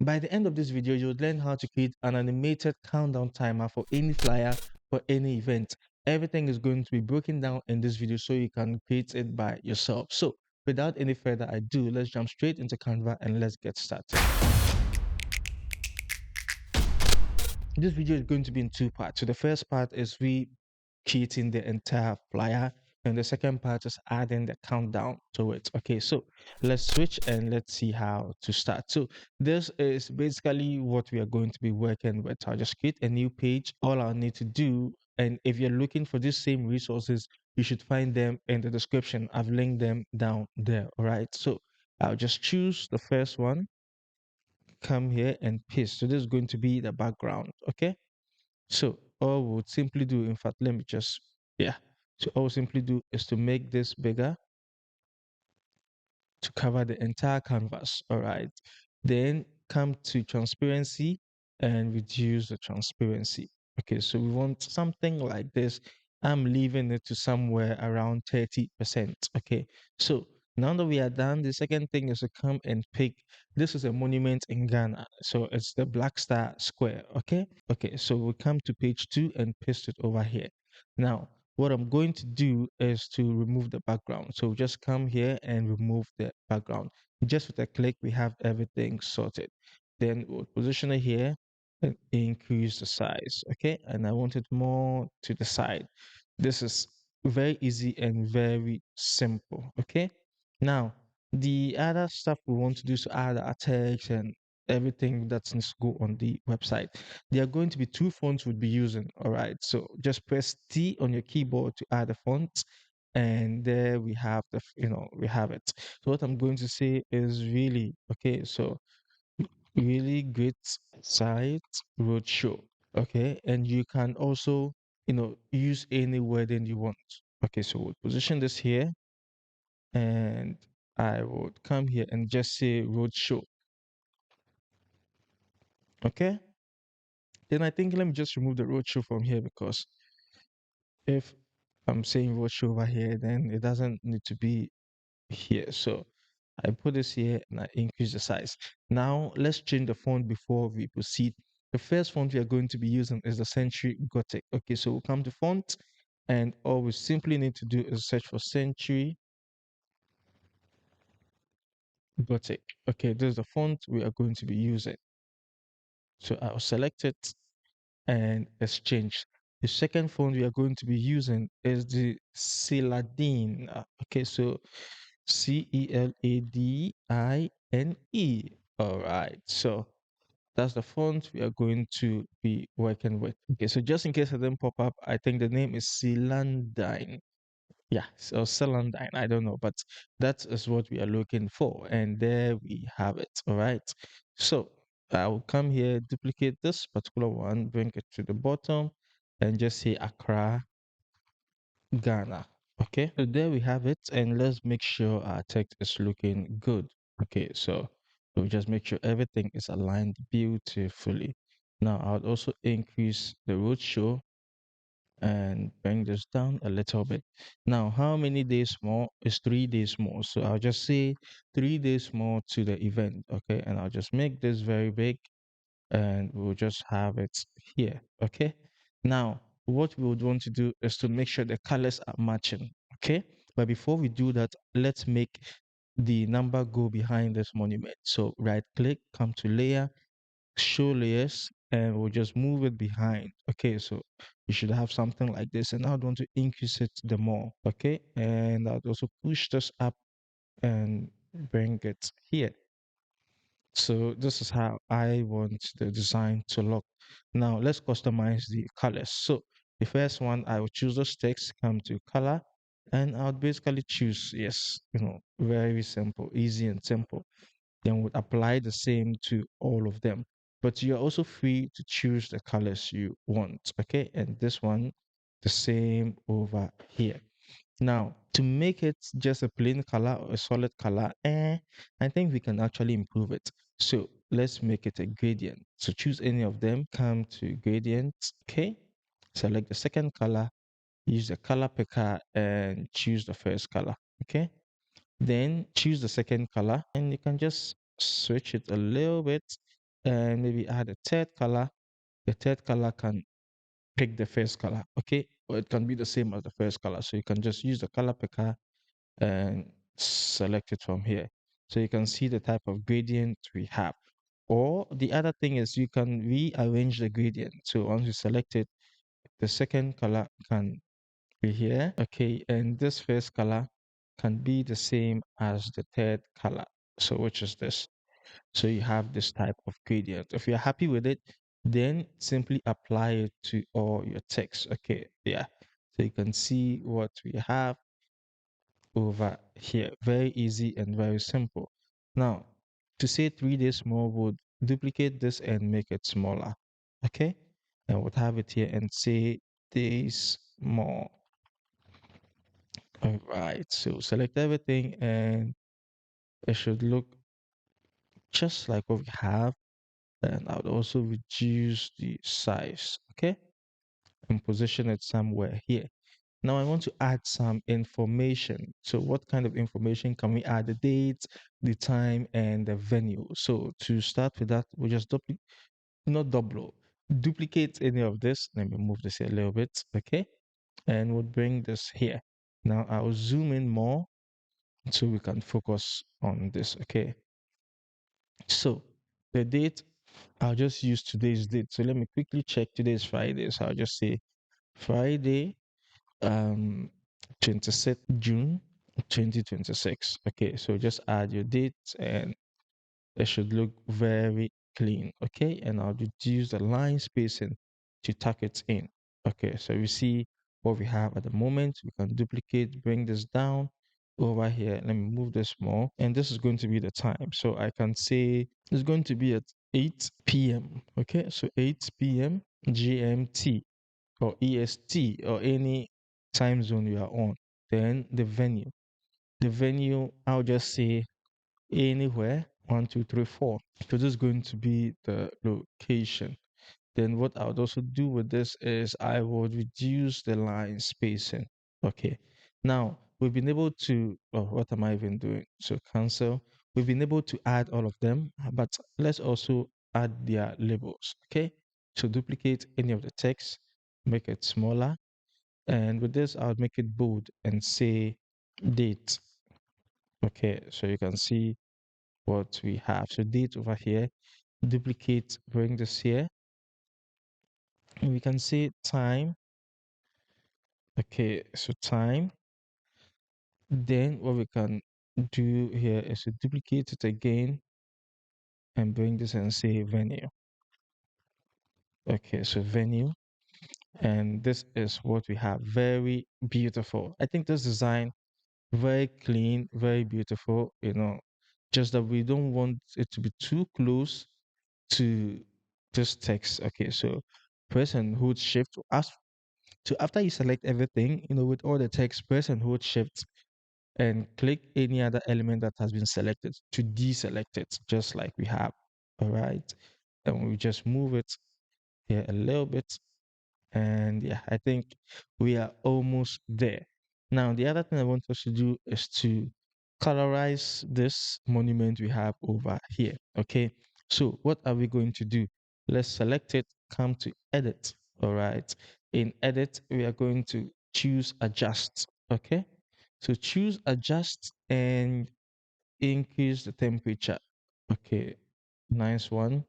By the end of this video, you'll learn how to create an animated countdown timer for any flyer, for any event. Everything is going to be broken down in this video so you can create it by yourself. So without any further ado, let's jump straight into Canva and let's get started. This video is going to be in two parts. So the first part is we creating the entire flyer, and the second part is adding the countdown to it. Okay, so let's switch and let's see how to start. So this is basically what we are going to be working with. I'll just create a new page. All I'll need to do, and if you're looking for these same resources, you should find them in the description. I've linked them down there. All right, so I'll just choose the first one, come here and paste. So this is going to be the background. Okay, so all we would simply do, in fact, let me just, yeah. So all we simply do is to make this bigger to cover the entire canvas. All right. Then come to transparency and reduce the transparency. Okay, so we want something like this. I'm leaving it to somewhere around 30%. Okay, so now that we are done, the second thing is to come and pick. This is a monument in Ghana, so it's the Black Star Square. Okay, okay, so we come to page 2 and paste it over here. Now, what I'm going to do is to remove the background. So just come here and remove the background. Just with a click, we have everything sorted. Then we'll position it here and increase the size. Okay, and I want it more to the side. This is very easy and very simple. Okay, now the other stuff we want to do is to add our text and everything that needs to go on the website. There are going to be two fonts we'll be using. All right, so just press T on your keyboard to add a font, and there we have we have it. So what I'm going to say is really okay. So really great site roadshow. Okay, and you can also use any wording you want. Okay, so we'll position this here, and I would come here and just say roadshow. Okay, then I think let me just remove the roadshow from here, because if I'm saying roadshow over here, then it doesn't need to be here. So I put this here and I increase the size. Now let's change the font before we proceed. The first font we are going to be using is the Century Gothic. Okay, so we'll come to font, and all we simply need to do is search for Century Gothic. Okay, this is the font we are going to be using. So I'll select it and it's changed. The second font we are going to be using is the Celadine. Okay, so Celadine. All right, so that's the font we are going to be working with. Okay, so just in case it didn't pop up, I think the name is Celandine. Yeah, so Celandine, I don't know, but that is what we are looking for. And there we have it. All right. So I will come here, duplicate this particular one, bring it to the bottom, and just say Accra, Ghana. Okay, so there we have it. And let's make sure our text is looking good. Okay, so we'll just make sure everything is aligned beautifully. Now I'll also increase the roadshow and bring this down a little bit. Now, how many days more is 3 days more? So I'll just say 3 days more to the event. Okay, and I'll just make this very big, and we'll just have it here. Okay, now what we would want to do is to make sure the colors are matching. Okay, but before we do that, let's make the number go behind this monument. So right click, come to layer, show layers, and we'll just move it behind. Okay, so you should have something like this, and I'd want to increase it the more. Okay, and I'd also push this up and bring it here. So this is how I want the design to look. Now let's customize the colors. So the first one, I will choose those text, come to color, and I'll basically choose, yes, very simple, easy and simple. Then would apply the same to all of them. But you're also free to choose the colors you want. Okay, and this one, the same over here. Now, to make it just a plain color or a solid color, I think we can actually improve it. So let's make it a gradient. So choose any of them, come to gradient, okay? Select the second color, use the color picker and choose the first color, okay? Then choose the second color and you can just switch it a little bit and maybe add a third color. The third color can pick the first color, okay? Or it can be the same as the first color. So you can just use the color picker and select it from here. So you can see the type of gradient we have. Or the other thing is you can rearrange the gradient. So once you select it, the second color can be here, okay? And this first color can be the same as the third color. So which is this. So you have this type of gradient. If you're happy with it, then simply apply it to all your text. Okay, yeah. So you can see what we have over here. Very easy and very simple. Now, to say 3 days more would duplicate this and make it smaller. Okay, and we'll have it here and say days more. All right, so select everything and it should look just like what we have. And I would also reduce the size, okay, and position it somewhere here. Now I want to add some information. So what kind of information can we add? The date, the time, and the venue. So to start with that, we just not double, duplicate any of this. Let me move this here a little bit, okay? And we'll bring this here. Now I'll zoom in more so we can focus on this, okay? So the date, I'll just use today's date. So let me quickly check. Today's Friday. So I'll just say Friday, um 26th June 2026. Okay, so just add your dates and it should look very clean. Okay, and I'll reduce the line spacing to tuck it in. Okay, so we see what we have at the moment. We can duplicate, bring this down over here. Let me move this more, and this is going to be the time. So I can say it's going to be at 8 p.m. Okay, so 8 p.m. GMT or EST or any time zone you are on. Then the venue. The venue, I'll just say anywhere. One, two, three, four. So this is going to be the location. Then what I would also do with this is I would reduce the line spacing. Okay. Now we've been able to, oh, what am I even doing? So cancel. We've been able to add all of them, but let's also add their labels. Okay. So duplicate any of the text, make it smaller. And with this, I'll make it bold and say date. Okay. So you can see what we have. So date over here, duplicate, bring this here. And we can say time. Okay, so time. Then what we can do here is to duplicate it again and bring this and say venue. Okay, so venue. And this is what we have. Very beautiful. I think this design, very clean, very beautiful, just that we don't want it to be too close to this text. Okay, so press and hold shift. So after you select everything, with all the text, press and hold shift and click any other element that has been selected to deselect it, just like we have. All right. And we just move it here a little bit. And yeah, I think we are almost there. Now, the other thing I want us to do is to colorize this monument we have over here. Okay. So what are we going to do? Let's select it, come to edit. All right. In edit, we are going to choose adjust. Okay. So choose adjust and increase the temperature. Okay. Nice one.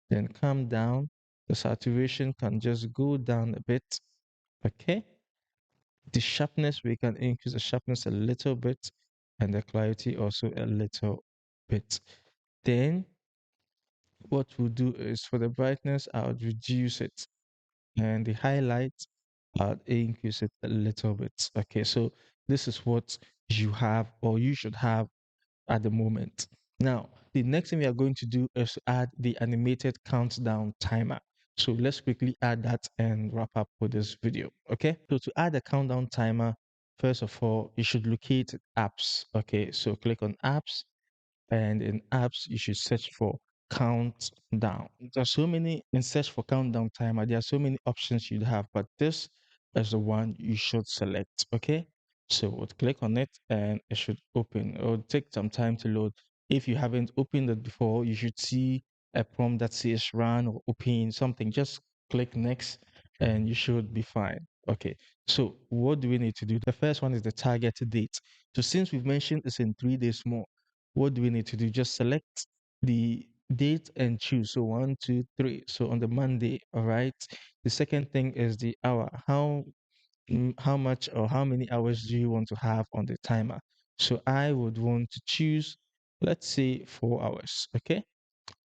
Then come down. The saturation can just go down a bit. Okay. The sharpness, we can increase the sharpness a little bit and the clarity also a little bit. Then what we'll do is for the brightness, I'll reduce it and the highlight, I'll increase it a little bit. Okay, so this is what you have or you should have at the moment. Now, the next thing we are going to do is to add the animated countdown timer. So let's quickly add that and wrap up with this video. Okay. So to add a countdown timer, first of all, you should locate apps. Okay. So click on apps and in apps, you should search for countdown. There's so many in search for countdown timer. There are so many options you'd have, but this is the one you should select. Okay. So we'll click on it and it should open. It will take some time to load. If you haven't opened it before, you should see a prompt that says run or open something, just click next and you should be fine. Okay, so what do we need to do? The first one is the target date. So since we've mentioned it's in 3 days more, what do we need to do? Just select the date and choose. So 1, 2, 3. So on the Monday, all right. The second thing is the hour. How much or how many hours do you want to have on the timer? So I would want to choose, let's say 4 hours. Okay,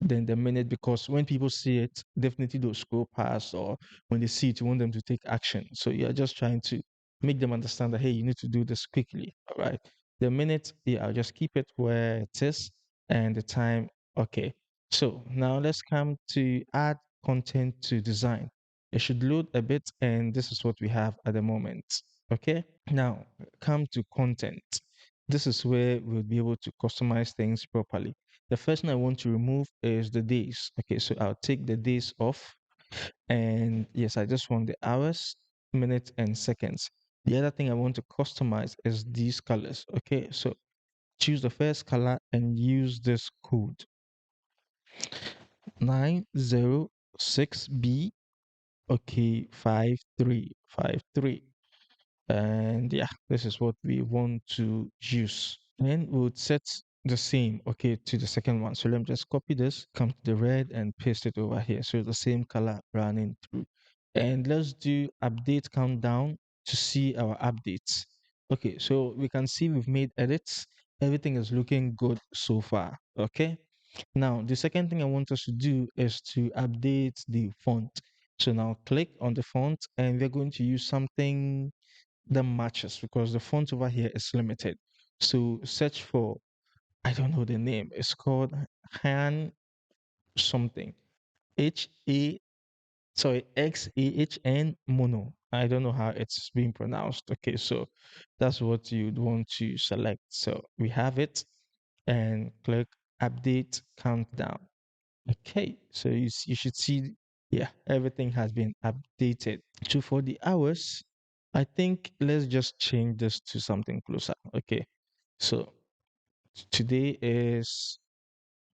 than the minute, because when people see it, definitely they'll scroll past, or when they see it, you want them to take action. So you're just trying to make them understand that hey, you need to do this quickly. All right. The minute, yeah, I'll just keep it where it is, and the time, okay. So now let's come to add content to design. It should load a bit, and this is what we have at the moment. Okay. Now come to content. This is where we'll be able to customize things properly. The first thing I want to remove is the days. Okay, so I'll take the days off. And yes, I just want the hours, minutes, and seconds. The other thing I want to customize is these colors. Okay, so choose the first color and use this code 906B. Okay, 5353. And yeah, this is what we want to use. And we would set the same, okay, to the second one. So let me just copy this, come to the red and paste it over here. So the same color running through. And let's do update countdown to see our updates. Okay, so we can see we've made edits. Everything is looking good so far. Okay. Now, the second thing I want us to do is to update the font. So now click on the font and we're going to use something that matches, because the font over here is limited. So search for, I don't know the name. It's called Han something. H A sorry, XAHN mono. I don't know how it's being pronounced. Okay, so that's what you'd want to select. So we have it, and click update countdown. Okay, so you should see, yeah, everything has been updated. So for the hours, I think let's just change this to something closer. Okay, so today is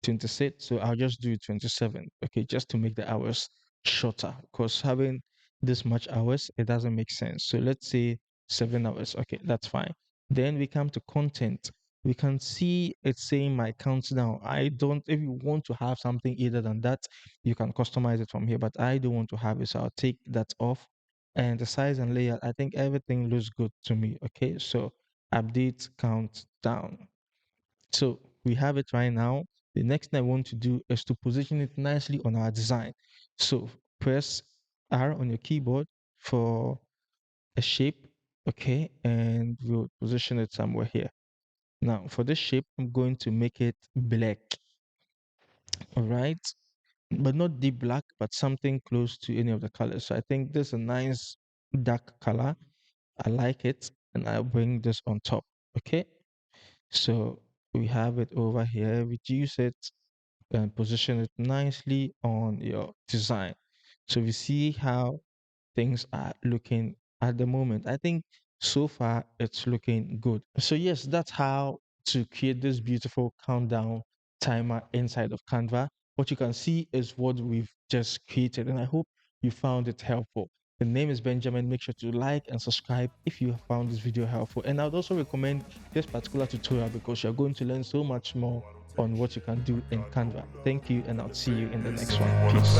26, so I'll just do 27. Okay, just to make the hours shorter, because having this much hours, it doesn't make sense. So let's say 7 hours. Okay, that's fine. Then we come to content. We can see it's saying my countdown. I don't, if you want to have something either than that, you can customize it from here, but I don't want to have it, so I'll take that off. And the size and layout, I think everything looks good to me. Okay, so update countdown. So we have it right now. The next thing I want to do is to position it nicely on our design. So press R on your keyboard for a shape, okay, and we'll position it somewhere here. Now for this shape, I'm going to make it black, all right, but not deep black, but something close to any of the colors. So I think this is a nice dark color. I like it, and I'll bring this on top, okay. So we have it over here. Reduce it and position it nicely on your design. So we see how things are looking at the moment. I think so far it's looking good. So yes, that's how to create this beautiful countdown timer inside of Canva. What you can see is what we've just created, and I hope you found it helpful. The name is Benjamin. Make sure to like and subscribe if you have found this video helpful. And I would also recommend this particular tutorial because you're going to learn so much more on what you can do in Canva. Thank you, and I'll see you in the next one. Peace.